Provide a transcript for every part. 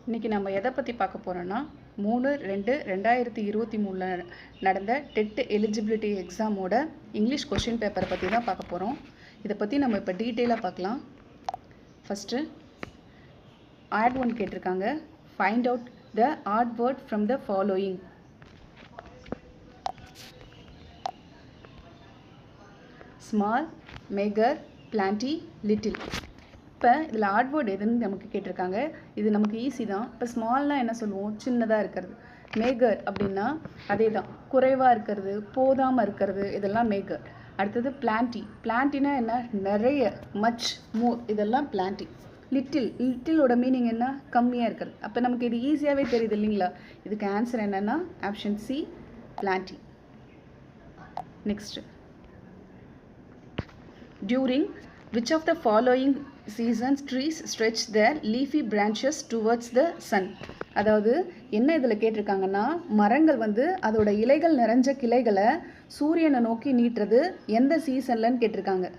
இன்றைக்கி நம்ம எதை பற்றி பார்க்க போகிறோன்னா 3/2/2023 நடந்த டெட் எலிஜிபிலிட்டி எக்ஸாமோட இங்கிலீஷ் கொஷின் பேப்பரை பற்றி தான் பார்க்க போகிறோம். இதை பற்றி நம்ம இப்போ டீட்டெயிலாக பார்க்கலாம். ஃபஸ்ட்டு ஆட் ஒன் கேட்டிருக்காங்க. Find out the odd word from the following. Small, meagre, plenty, little. இப்போ இதில் ஆட் வேர்டு எதுன்னு நமக்கு கேட்டிருக்காங்க. இது நமக்கு ஈஸி தான். இப்போ ஸ்மால்னால் என்ன சொல்லுவோம்? சின்னதாக இருக்கிறது. மேகர் அப்படின்னா அதே தான், குறைவாக இருக்கிறது, போதாமல் இருக்கிறது, இதெல்லாம் மேகர். அடுத்தது பிளான்டி. பிளான்டினா என்ன? நிறைய, மச், மோர், இதெல்லாம் பிளான்டி. லிட்டில், லிட்டிலோட மீனிங் என்ன? கம்மியாக இருக்கிறது. அப்போ நமக்கு இது ஈஸியாகவே தெரியுது இல்லைங்களா? இதுக்கு ஆன்சர் என்னென்னா option C, plenty. Next, during which of the following seasons trees stretch their leafy branches towards the sun. அதாவது என்ன இதில் கேட்டிருக்காங்கன்னா, மரங்கள் வந்து அதோட இலைகள் நிறைஞ்ச கிளைகளை சூரியனை நோக்கி நீட்டுறது எந்த சீசன்லன்னு கேட்டிருக்காங்க.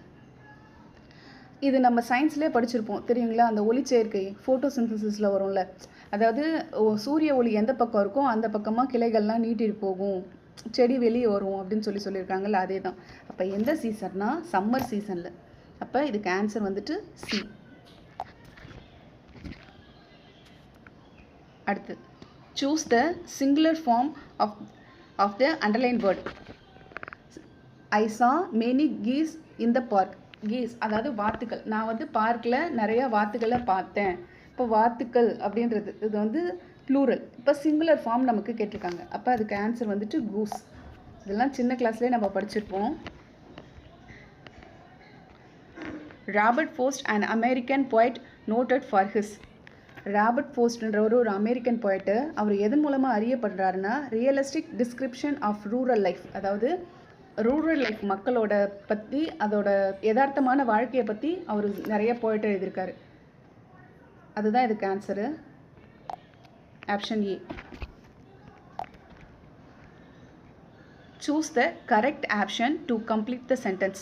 இது நம்ம சயின்ஸ்லேயே படிச்சிருப்போம் தெரியுங்களா? அந்த ஒளிச்சேர்க்கை ஃபோட்டோசிந்தசிஸில் வரும்ல. அதாவது சூரிய ஒளி எந்த பக்கம் இருக்கோ அந்த பக்கமாக கிளைகள்லாம் நீட்டிட்டு போகும், செடி வெளியே வரும் அப்படின்னு சொல்லியிருக்காங்கல்ல, அதே தான். அப்போ எந்த சீசன்னா? சம்மர் சீசனில். அப்போ இதுக்கு ஆன்சர் வந்துட்டு சி. அடுத்து, choose the singular form of the underlined word. I saw many geese in the park. Geese அதாவது வாத்துக்கள். நான் வந்து பார்க்கில் நிறையா வாத்துக்களை பார்த்தேன். இப்போ வாத்துக்கள் அப்படின்றது இது வந்து ப்ளூரல். இப்போ சிங்குலர் ஃபார்ம் நமக்கு கேட்டிருக்காங்க. அப்போ அதுக்கு ஆன்சர் வந்துட்டு கூஸ். இதெல்லாம் சின்ன கிளாஸ்லேயே நம்ம படிச்சிருப்போம். Robert Frost and American poet noted for his. Robert ஃபோஸ்ட்ன்றவர் ஒரு அமெரிக்கன் போய்ட்டு. அவர் எதன் மூலமாக அறியப்படுறாருன்னா, realistic description of rural life. அதாவது ரூரல் லைஃப் மக்களோட பற்றி, அதோட யதார்த்தமான வாழ்க்கையை பற்றி அவர் நிறைய போய்ட்டு எழுதியிருக்காரு. அதுதான் இதுக்கு answer. Option A. Choose the correct option to complete the sentence.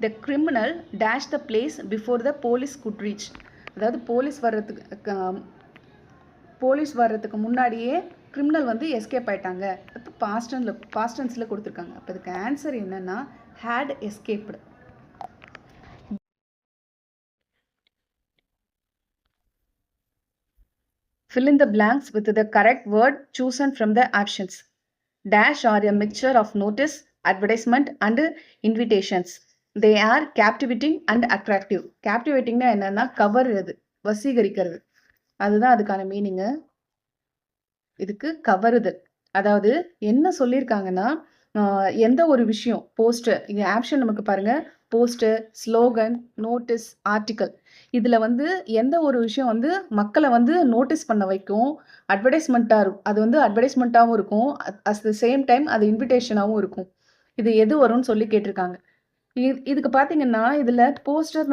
The criminal dashed the place before the police could reach. அதாவது போலீஸ் வர்றதுக்கு முன்னாடியே கிரிமினல் வந்து எஸ்கேப் ஆயிட்டாங்க. இப்போ பாஸ்ட் டென்ஸில் கொடுத்துருக்காங்க. அப்போ இதுக்கு ஆன்சர் என்னன்னா had escaped. Fill in the blanks with the correct word chosen from the options. Dash are a mixture of notice, advertisement and invitations. They are captivating and attractive. Captivatingனா என்னன்னா கவர்றது, வசீகரிக்கிறது. அதுதான் அதுக்கான மீனிங்கு. இதுக்கு கவருதல். அதாவது என்ன சொல்லியிருக்காங்கன்னா, எந்த ஒரு விஷயம், போஸ்டர், இங்கே ஆப்ஷன் நமக்கு பாருங்க, போஸ்டர், ஸ்லோகன், நோட்டீஸ், ஆர்டிக்கல். இதில் வந்து எந்த ஒரு விஷயம் வந்து மக்களை வந்து நோட்டீஸ் பண்ண வைக்கும், அட்வர்டைஸ்மெண்ட்டாக இருக்கும். அது வந்து அட்வர்டைஸ்மெண்ட்டாகவும் இருக்கும், அட் த சேம் டைம் அது இன்விடேஷனாகவும் இருக்கும். இது எது வரும்னு சொல்லி கேட்டிருக்காங்க. இதுக்கு பார்த்தீங்கன்னா, இதில் போஸ்டர்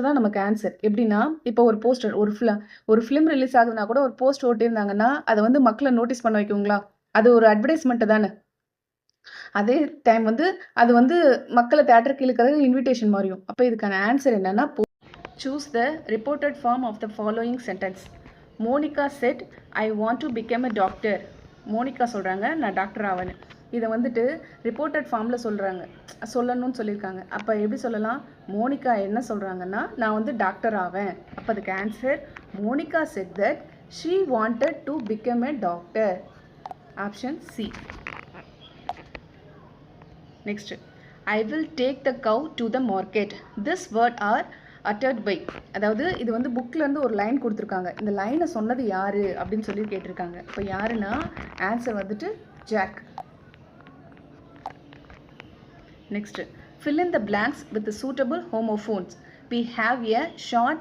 தான் நமக்கு ஆன்சர். எப்படின்னா, இப்போ ஒரு போஸ்டர், ஒரு ஃபிலிம் ரிலீஸ் ஆகுதுன்னா கூட ஒரு போஸ்ட் ஓட்டியிருந்தாங்கன்னா அதை வந்து மக்களை நோட்டீஸ் பண்ண வைக்குங்களா? அது ஒரு அட்வர்டைஸ்மெண்ட்டு தானே. அதே டைம் வந்து அது வந்து மக்களை தேட்டருக்கு இழுக்கிறது இன்விடேஷன் மாதிரியும். அப்போ இதுக்கான ஆன்சர் என்னன்னா, choose the reported form of the following sentence. Monica said I want to become a doctor. மோனிகா சொல்கிறாங்க நான் டாக்டர் ஆவேன்னு. இதை வந்துட்டு ரிப்போர்ட்டட் ஃபார்மில் சொல்லணும்னு சொல்லியிருக்காங்க. அப்போ எப்படி சொல்லலாம்? மோனிகா என்ன சொல்கிறாங்கன்னா, நான் வந்து டாக்டர் ஆவேன். அப்போ அதுக்கு answer Monica said that she wanted to become a doctor. Option C. Next, I will take the cow to the market. This word are uttered by. அதாவது இது வந்து புக்லேருந்து ஒரு லைன் கொடுத்துருக்காங்க. இந்த லைனை சொன்னது யார் அப்படின்னு சொல்லி கேட்டிருக்காங்க. இப்போ யாருன்னா ஆன்சர் வந்துட்டு Jack. Next, fill in the blanks with the suitable homophones. We have a short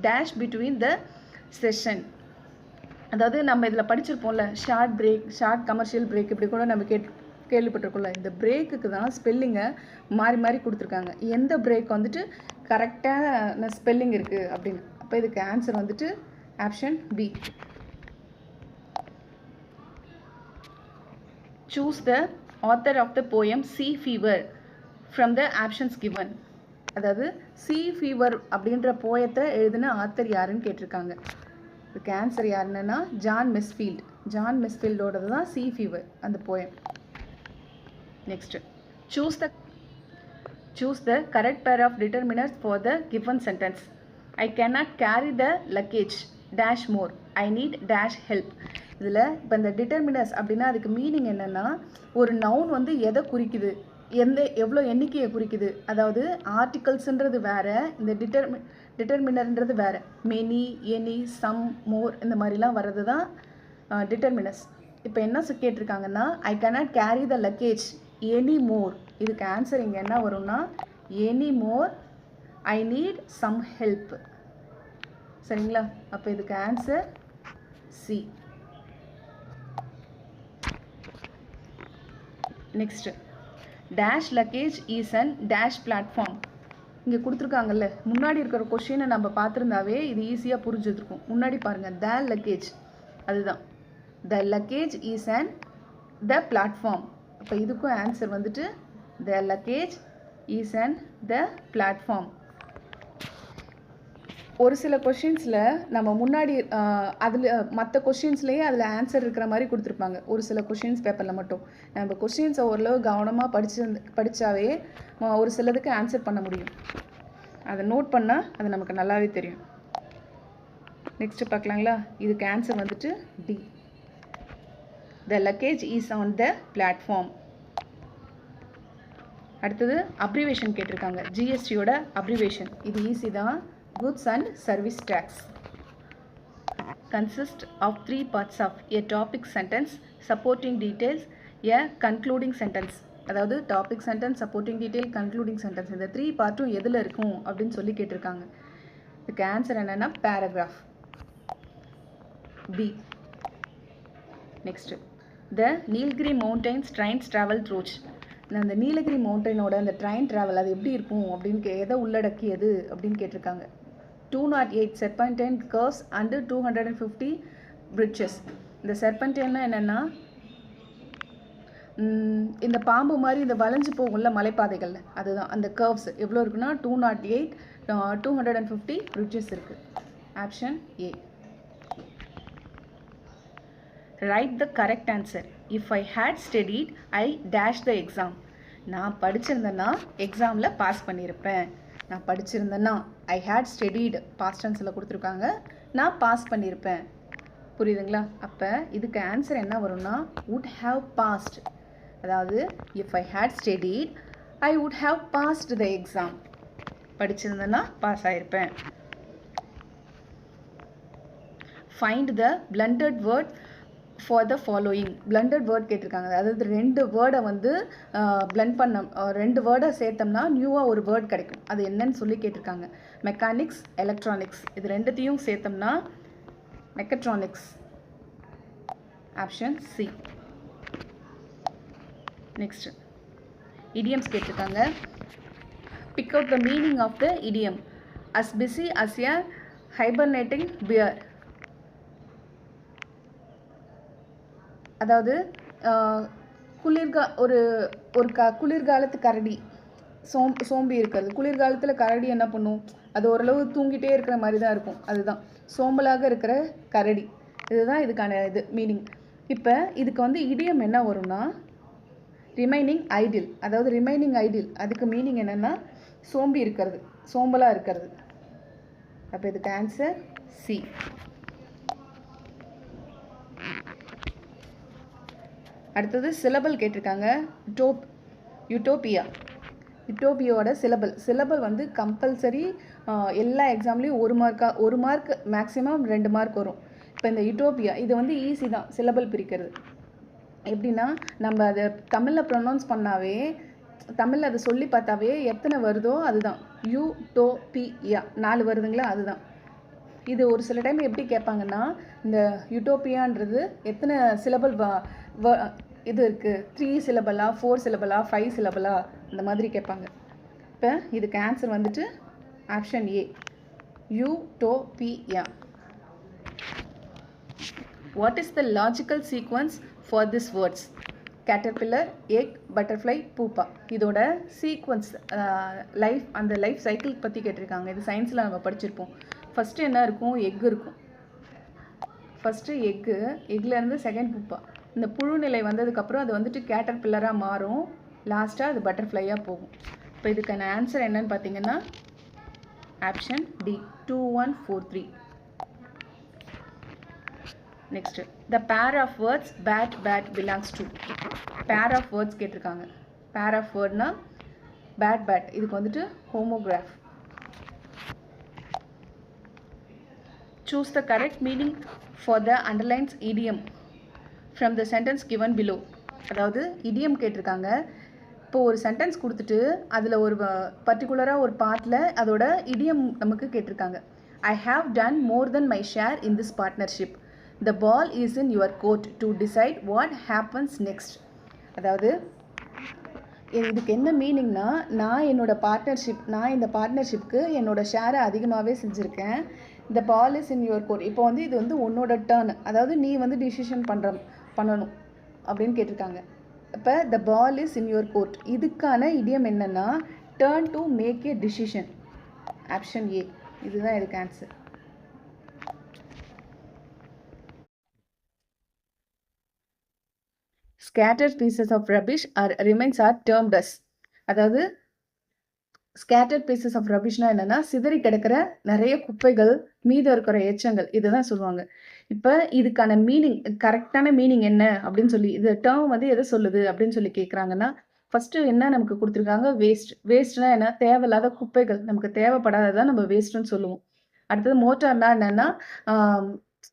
dash between the session. அதாவது நம்ம இதில் படிச்சிருப்போம்ல, short break, short commercial break, இப்படி கூட நம்ம கேள்விப்பட்டிருக்கோம்ல. இந்த பிரேக்குக்கு தான் ஸ்பெல்லிங்கை மாறி கொடுத்துருக்காங்க. எந்த பிரேக் வந்துட்டு கரெக்டான ஸ்பெல்லிங் இருக்குது அப்படின்னு. அப்போ இதுக்கு ஆன்சர் வந்துட்டு option B. Choose the author of the poem Sea Fever from the options given. அதாவது சி ஃபீவர் அப்படின்ற போயத்தை எழுதின ஆத்தர் யாருன்னு கேட்டிருக்காங்க. இதுக்கு ஆன்சர் யாருன்னா ஜான் மெஸ்ஃபீல்ட். ஜான் மெஸ்ஃபீல்டோடது தான் சீ ஃபீவர் அந்த poem. Next, choose the correct pair of determiners for the given sentence. I cannot carry the luggage dash more. I need dash help. இதில் இப்போ இந்த டிட்டர்மினர்ஸ் அப்படின்னா அதுக்கு மீனிங் என்னென்னா, ஒரு நவுன் வந்து எதை குறிக்குது, எவ்வளோ எண்ணிக்கையை குறிக்குது. அதாவது ஆர்டிகல்ஸுன்றது வேறு, இந்த டிட்டர்மினர்ன்றது வேறு. மெனி, எனி, சம், மோர் இந்த மாதிரிலாம் வர்றது தான் டிட்டர்மினர்ஸ். இப்போ என்ன கேட்டிருக்காங்கன்னா, I cannot carry the luggage any more. இதுக்கு ஆன்சர் இங்கே என்ன வரும்னா any more, I need some help. சரிங்களா? அப்போ இதுக்கு answer C. Next, dash luggage is on dash platform. இங்கே கொடுத்துருக்காங்கல்ல, முன்னாடி இருக்கிற கொஷினை நம்ம பார்த்துருந்தாவே இது ஈஸியாக புரிஞ்சுருக்கும். முன்னாடி பாருங்கள், த லக்கேஜ், அதுதான் the luggage is on the platform. அப்போ இதுக்கும் ஆன்சர் வந்துட்டு the luggage is on the platform. ஒரு சில கொஷின்ஸில் நம்ம முன்னாடி அதில் மற்ற கொஷின்ஸ்லேயே அதில் ஆன்சர் இருக்கிற மாதிரி கொடுத்துருப்பாங்க. ஒரு சில கொஷின்ஸ் பேப்பரில் மட்டும் நம்ம கொஷின்ஸை ஓரளவு கவனமாக படித்தாவே ஒரு சிலதுக்கு ஆன்சர் பண்ண முடியும். அதை நோட் பண்ணால் அது நமக்கு நல்லாவே தெரியும். நெக்ஸ்ட்டு பார்க்கலாங்களா? இதுக்கு ஆன்சர் வந்துட்டு D. The luggage is on the platform. அடுத்தது அப்ரிவேஷன் கேட்டிருக்காங்க. ஜிஎஸ்டியோட அப்ரிவேஷன் இது ஈஸி தான். Goods and Service Tax consists of 3 parts of a topic sentence, supporting details, a concluding sentence. அதாவது topic sentence, supporting detail, concluding sentence, இந்த 3 பார்ட்டும் எதில் இருக்கும் அப்படின்னு சொல்லி கேட்டிருக்காங்க. இதுக்கு ஆன்சர் என்னென்னா பேராகிராஃப், பி. நெக்ஸ்ட்டு, த நீலகிரி மவுண்டன்ஸ் ட்ரெயின்ஸ் ட்ராவல் த்ரூச். அந்த நீலகிரி மவுண்டனோட அந்த ட்ரெயின் ட்ராவல் அது எப்படி இருக்கும் அப்படின்னு எதை உள்ளடக்கியது அப்படின்னு கேட்டிருக்காங்க. 208 serpentine curves and 250 bridges. இந்த serpentineனா என்னென்னா, இந்த பாம்பு மாதிரி இந்த வளைஞ்சு போகும்ல மலைப்பாதைகளில், அதுதான் அந்த கர்வ்ஸ் எவ்வளோ இருக்குன்னா 208, 250 bridges இருக்குது. Option A. Right the correct answer. If I had studied I dash the exam. நான் படிச்சிருந்தேன்னா எக்ஸாமில் பாஸ் பண்ணியிருப்பேன். நான் படிச்சிருந்தேன்னா, ஐ ஹேட் ஸ்டடிட் பாஸ்ட் டென்ஸில் கொடுத்துருக்காங்க, நான் பாஸ் பண்ணியிருப்பேன். புரியுதுங்களா? அப்போ இதுக்கு ஆன்சர் என்ன வரும்னா வுட் ஹாவ் பாஸ்ட். அதாவது if I had studied I would have passed the exam. படிச்சிருந்தேன்னா பாஸ் ஆகிருப்பேன். Find the blended word for the following. Blended word கேட்டிருக்காங்க. அதாவது 2 வேர்டை வந்து பிளண்ட் பண்ண, 2 வேர்டை சேர்த்தோம்னா நியூவாக ஒரு வேர்ட் கிடைக்கும். அது என்னன்னு சொல்லி கேட்டிருக்காங்க. மெக்கானிக்ஸ், எலக்ட்ரானிக்ஸ், இது ரெண்டுத்தையும் சேர்த்தோம்னா mechatronics. Option C. Next, idioms கேட்டிருக்காங்க. Pick out the meaning of the idiom. As busy as a hibernating bear. அதாவது குளிர்காலத்து கரடி சோம்பி இருக்கிறது. குளிர்காலத்தில் கரடி என்ன பண்ணும், அது ஓரளவு தூங்கிட்டே இருக்கிற மாதிரி தான் இருக்கும். அதுதான் சோம்பலாக இருக்கிற கரடி. இதுதான் இதுக்கான இது மீனிங். இப்போ இதுக்கு வந்து இடியம் என்ன வரும்னா ரிமைனிங் ஐடில். அதாவது ரிமைனிங் ஐடில் அதுக்கு மீனிங் என்னென்னா சோம்பி இருக்கிறது, சோம்பலாக இருக்கிறது. அப்போ இதுக்கு ஆன்சர் சி. அடுத்தது சிலபல் கேட்டிருக்காங்க. யூட்டோபியா. யூட்டோபியோட சிலபல் வந்து கம்பல்சரி எல்லா எக்ஸாம்லேயும் 1 மார்க் மேக்ஸிமம் 2 மார்க் வரும். இப்போ இந்த யூட்டோபியா இது வந்து ஈஸி தான் சிலபல் பிரிக்கிறது. எப்படின்னா நம்ம அதை தமிழில் ப்ரொனவுன்ஸ் பண்ணாவே, தமிழில் அதை சொல்லி பார்த்தாவே எத்தனை வருதோ அதுதான். யூட்டோபியா 4 வருதுங்களா, அதுதான். இது ஒரு சில டைம் எப்படி கேட்பாங்கன்னா, இந்த யூட்டோபியான்றது எத்தனை சிலபல் இது இருக்குது, 3 சிலபலா, 4 சிலபலா, 5 சிலபலா, அந்த மாதிரி கேட்பாங்க. இப்போ இதுக்கு ஆன்சர் வந்துட்டு option A, utopia. What is the logical sequence for this words? Caterpillar, egg, butterfly, pupa. இதோட சீக்வன்ஸ் அந்த லைஃப் சைக்கிள் பற்றி கேட்டிருக்காங்க. இது சயின்ஸில் நம்ம படிச்சிருப்போம். ஃபஸ்ட்டு என்ன இருக்கும், எக் இருக்கும். ஃபஸ்ட்டு எக்லேருந்து செகண்ட் புப்பா. இந்த புழு நிலை வந்ததுக்கப்புறம் அது வந்துட்டு கேட்டர் பில்லராக மாறும். லாஸ்ட்டாக அது பட்டர்ஃப்ளையாக போகும். இப்போ இதுக்கான ஆன்சர் என்னன்னு பார்த்தீங்கன்னா option D 2143. Next the pair of words bad blanks to. Pair of words கேட்டிருக்காங்க. பேர் ஆஃப் வேர்ட்னா பேட் இதுக்கு வந்துட்டு homograph. Choose the correct meaning for the underlined idiom from the sentence given below. அதாவது idiom கேட்டிருக்காங்க. இப்போ ஒரு sentence கொடுத்துட்டு அதில் ஒரு பர்டிகுலராக ஒரு பார்ட்டில் அதோட idiom நமக்கு கேட்டிருக்காங்க. I have done more than my share in this partnership. The ball is in your court to decide what happens next. அதாவது இதுக்கு என்ன மீனிங்னா, நான் இந்த பார்ட்னர்ஷிப்க்கு என்னோட ஷேரை அதிகமாகவே செஞ்சுருக்கேன். இந்த பால் இஸ் இன் யுவர் கோர்ட். இப்போ வந்து இது வந்து உன்னோட டர்ன், அதாவது நீ வந்து டிசிஷன் பண்ணணும் அப்படின்னு கேட்டிருக்காங்க. இப்போ the ball is in your court இதுக்கான இடியம் என்னென்னா turn to make a decision. Option A இதுதான் இதுக்கு ஆன்சர். Scattered pieces of rubbish or remains are termed as. அதாவது ஸ்கேட்டர்ட் பீசஸ் ஆஃப் ரபிஷ்னா என்னென்னா சிதறி கிடக்கிற நிறைய குப்பைகள், மீதம் இருக்கிற எச்சங்கள், இதை தான் சொல்லுவாங்க. இப்போ இதுக்கான மீனிங், கரெக்டான மீனிங் என்ன அப்படின்னு சொல்லி, இது டேர்ம் வந்து எதை சொல்லுது அப்படின்னு சொல்லி கேட்குறாங்கன்னா, ஃபஸ்ட்டு என்ன நமக்கு கொடுத்துருக்காங்க, வேஸ்ட்னா என்ன, தேவையில்லாத குப்பைகள், நமக்கு தேவைப்படாததான் நம்ம வேஸ்ட்டுன்னு சொல்லுவோம். அடுத்தது மோட்டார்னா என்னென்னா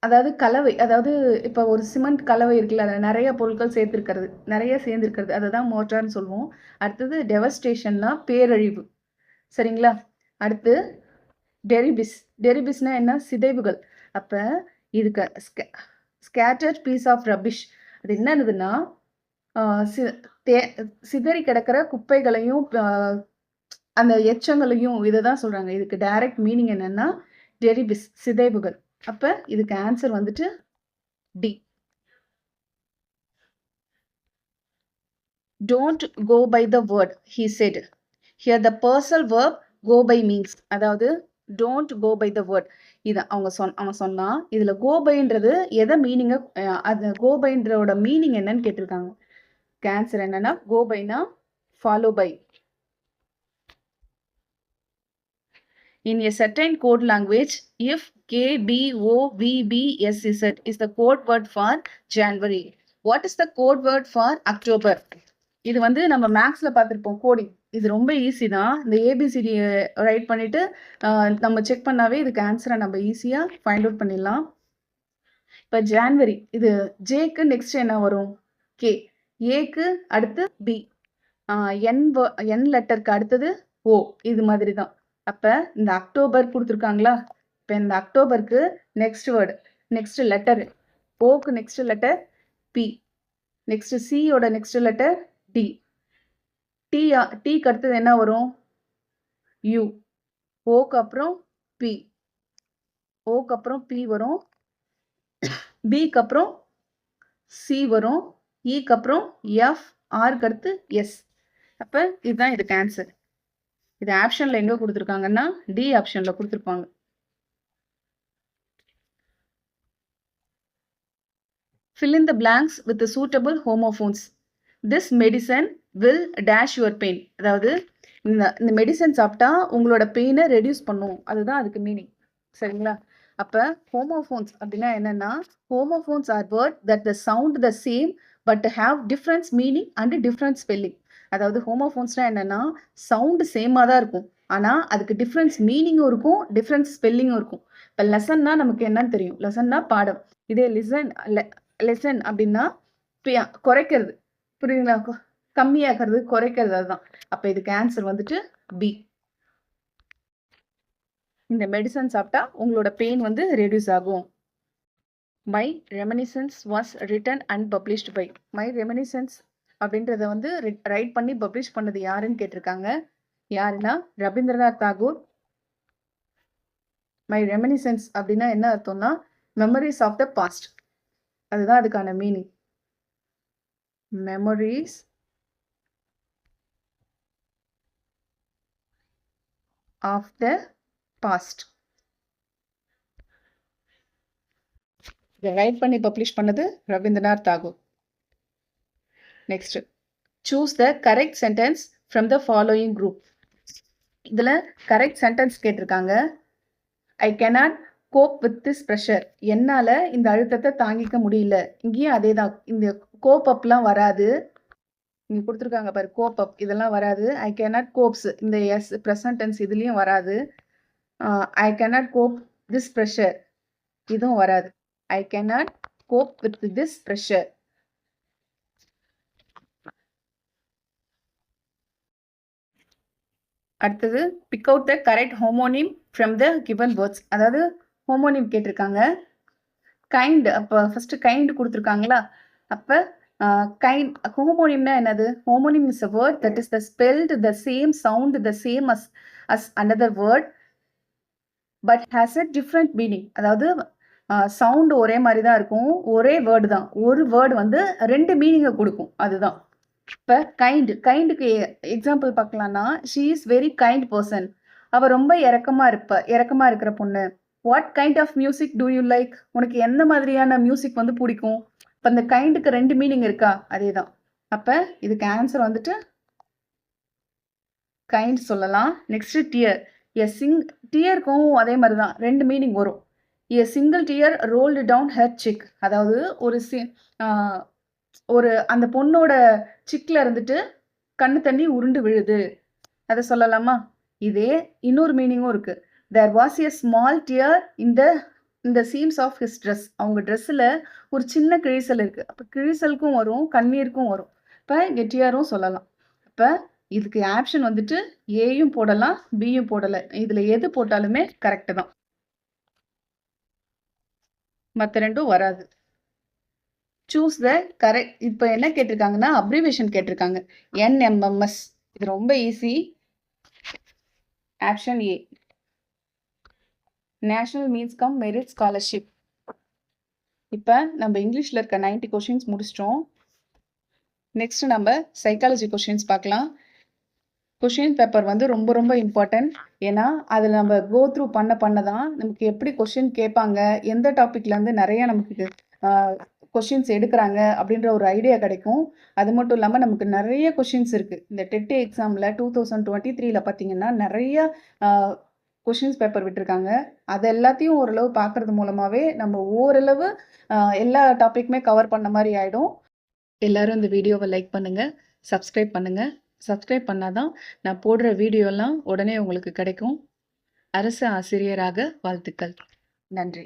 அதாவது கலவை, அதாவது இப்போ ஒரு சிமெண்ட் கலவை இருக்குல்ல, அதில் நிறைய பொருட்கள் சேர்ந்துருக்கிறது அதை தான் மோட்டார்னு சொல்லுவோம். அடுத்தது டெவஸ்டேஷன்னா பேரழிவு. சரிங்களா? அடுத்து டெரிபிஸ்னா என்ன, சிதைவுகள். அப்போ இதுக்கு ஸ்கேட்டர்ட் பீஸ் ஆஃப் ரபிஷ் அது என்னதுன்னா சிதறி கிடக்கிற குப்பைகளையும் அந்த எச்சங்களையும் இதை தான் சொல்கிறாங்க. இதுக்கு டைரக்ட் மீனிங் என்னென்னா டெரிபிஸ், சிதைவுகள். அப்போ இதுக்கு ஆன்சர் வந்துட்டு D. Don't go by the word, he said. Here the personal verb go by means. அதாவது don't go by the word. இது அவன் சொன்னான். இதில் go byன்றது எதை மீனிங்கை, அது go byன்றோட மீனிங் என்னன்னு கேட்டிருக்காங்க. ஆன்சர் என்னன்னா go byனா follow by. In a certain code language, if KBOVBSZ is the code word for January, what is the code word for October? இது வந்து நம்ம மேக்ஸில் பார்த்துருப்போம் கோடிங். இது ரொம்ப ஈஸி தான். இந்த ஏபிசிடி ரைட் பண்ணிவிட்டு நம்ம செக் பண்ணாவே இதுக்கு ஆன்சரை நம்ம ஈஸியாக ஃபைண்ட் அவுட் பண்ணிடலாம். இப்போ ஜான்வரி, இது ஜேக்கு நெக்ஸ்ட் என்ன வரும், கே. ஏக்கு அடுத்து பி, என் லெட்டருக்கு அடுத்தது ஓ. இது மாதிரி தான். அப்போ இந்த அக்டோபர் கொடுத்துருக்காங்களா, இப்போ இந்த அக்டோபருக்கு நெக்ஸ்ட் வேர்டு, நெக்ஸ்ட் லெட்டர், ஓக்கு நெக்ஸ்ட் லெட்டர் பி, நெக்ஸ்ட் சியோட நெக்ஸ்ட் லெட்டர் டி. டீக்கு அடுத்தது என்ன வரும், யூ. ஓக்கு அப்புறம் பி, ஓக்கு அப்புறம் பி வரும், பிக்கு அப்புறம் சி வரும், இக்கு அப்புறம் எஃப், ஆருக்கு அடுத்து எஸ். அப்போ இதுதான் இதுக்கு ஆன்சர். இது ஆப்ஷனில் எங்கே கொடுத்துருக்காங்கன்னா டி ஆப்ஷனில் கொடுத்துருப்பாங்க. Fill in the blanks with the suitable homophones. This medicine will dash your pain. அதாவது இந்த மெடிசன் சாப்பிட்டா உங்களோட பெயினை ரெடியூஸ் பண்ணும், அதுதான் அதுக்கு மீனிங். சரிங்களா? அப்போ ஹோமோஃபோன்ஸ் அப்படின்னா என்னன்னா, homophones are word that the sound the same but have difference meaning and different spelling. அதாவது ஹோமோஃபோன்ஸ்னா என்னன்னா சவுண்டு சேமாக தான் இருக்கும், ஆனால் அதுக்கு டிஃப்ரென்ஸ் மீனிங்கும் இருக்கும், டிஃப்ரென்ஸ் ஸ்பெல்லிங்கும் இருக்கும். இப்போ லெசன்னா நமக்கு என்னன்னு தெரியும், லெசன்னா பாடம். இதே லெசன் அப்படின்னா குறைக்கிறது, புரியுதுங்களா, கம்மியாகிறது, குறைக்கிறது, அதுதான். அப்போ இதுக்கு ஆன்சர் வந்துட்டு பி. இந்த மெடிசன் சாப்பிட்டா உங்களோட பெயின் வந்து ரெடியூஸ் ஆகும். My reminiscence was written and published by. My reminiscence அப்படின்றத வந்து ரைட் பண்ணி பப்ளிஷ் பண்ணது யாருன்னு கேட்டிருக்காங்க. யாருன்னா ரவீந்திரநாத் தாகூர். மை ரெமினிசன்ஸ் அப்படின்னா என்ன அர்த்தம்னா மெமரிஸ் ஆஃப் த பாஸ்ட், அதுதான் அதுக்கான meaning. Memories of the past. இதை ரைட் பண்ணி பப்ளிஷ் பண்ணது Rabindranath Tagore. Next, choose the correct sentence from the following group. இதில் கரெக்ட் சென்டென்ஸ் கேட்டிருக்காங்க. I cannot cope with this pressure. என்னால் இந்த அழுத்தத்தை தாங்கிக்க முடியல. இங்கேயும் அதே தான். இந்த கோப் அப்லாம் வராது. இங்கே கொடுத்துருக்காங்க பாரு, கோப் அப், இதெல்லாம் வராது. ஐ கேனாட் கோப்ஸ், இந்த எஸ் ப்ரெசன்ட் டென்ஸ் இதுலேயும் வராது. I cannot cope this pressure, இதுவும் வராது. I cannot cope with this pressure. அடுத்தது, pick out the correct homonym from the given words. அதாவது ஹோமோனிம் கேட்டிருக்காங்க. கைண்ட், அப்போ ஃபர்ஸ்ட் கைண்ட் கொடுத்துருக்காங்களா, அப்போ கைண்ட் ஹோமோனிம்னா என்னது? Homonym is a word that is the spelt the same sound the same as another word but has a different meaning. அதாவது sound ஒரே மாதிரி தான் இருக்கும், ஒரே வேர்டு தான், ஒரு வேர்டு வந்து ரெண்டு மீனிங்கை கொடுக்கும், அதுதான். இப்போ கைண்டுக்கு எக்ஸாம்பிள் பார்க்கலாம்னா, she is very kind person. அவள் ரொம்ப இறக்கமாக இருக்கிற பொண்ணு. What kind of music do you like? உனக்கு எந்த மாதிரியான மியூசிக் வந்து பிடிக்கும்? இப்போ இந்த கைண்டுக்கு ரெண்டு மீனிங் இருக்கா, அதே தான். அப்போ இதுக்கு ஆன்சர் வந்துட்டு கைண்ட் சொல்லலாம். Next, dear. டியருக்கும் அதே மாதிரி தான், ரெண்டு மீனிங் வரும். A single tear rolled down her cheek. அதாவது ஒரு அந்த பொண்ணோட சிக்ல இருந்துட்டு கண்ணு தண்ணி உருண்டு விழுது, அதை சொல்லலாமா? இதே இன்னொரு மீனிங்கும் இருக்கு. There was a small tear in the seams of his dress. அவங்க ட்ரெஸ்ஸில் ஒரு சின்ன கிழிசல் இருக்கு. அப்போ கிழிசலுக்கும் வரும், கண்ணீருக்கும் வரும். இப்போ இங்கே டியரும் சொல்லலாம். இப்போ இதுக்கு ஆப்ஷன் வந்துட்டு ஏயும் போடலாம், பியும் போடலை. இதில் எது போட்டாலுமே கரெக்டு தான், மற்ற ரெண்டும் வராது. Choose the correct. இப்போ என்ன கேட்டிருக்காங்கன்னா, அப்ரிவேஷன் கேட்டிருக்காங்க. NMMS. இது ரொம்ப easy. Option A, national means come merit scholarship. இப்போ நம்ம இங்கிலீஷில் இருக்க 90 கொஷின்ஸ் முடிச்சிட்டோம். நெக்ஸ்ட் நம்ம சைக்காலஜி கொஷின்ஸ் பார்க்கலாம். கொஷின் பேப்பர் வந்து ரொம்ப ரொம்ப இம்பார்ட்டன்ட். ஏன்னா அதில் நம்ம கோ த்ரூ பண்ண தான் நமக்கு எப்படி கொஷின் கேட்பாங்க, எந்த டாப்பிக்லேருந்து நிறைய நமக்கு கொஷின்ஸ் எடுக்கிறாங்க அப்படின்ற ஒரு ஐடியா கிடைக்கும். அது மட்டும் இல்லாமல் நமக்கு நிறைய கொஷின்ஸ் இருக்குது. இந்த டெட் எக்ஸாமில் 2023 பார்த்தீங்கன்னா நிறைய கொஷின்ஸ் பேப்பர் விட்டுருக்காங்க. அது எல்லாத்தையும் ஓரளவு பார்க்குறது மூலமாகவே நம்ம ஓரளவு எல்லா டாப்பிக்குமே கவர் பண்ண மாதிரி ஆகிடும். எல்லோரும் இந்த வீடியோவை லைக் பண்ணுங்கள், சப்ஸ்கிரைப் பண்ணுங்கள். சப்ஸ்கிரைப் பண்ணாதான் நான் போடுற வீடியோலாம் உடனே உங்களுக்கு கிடைக்கும். அரசு ஆசிரியராக வாழ்த்துக்கள். நன்றி.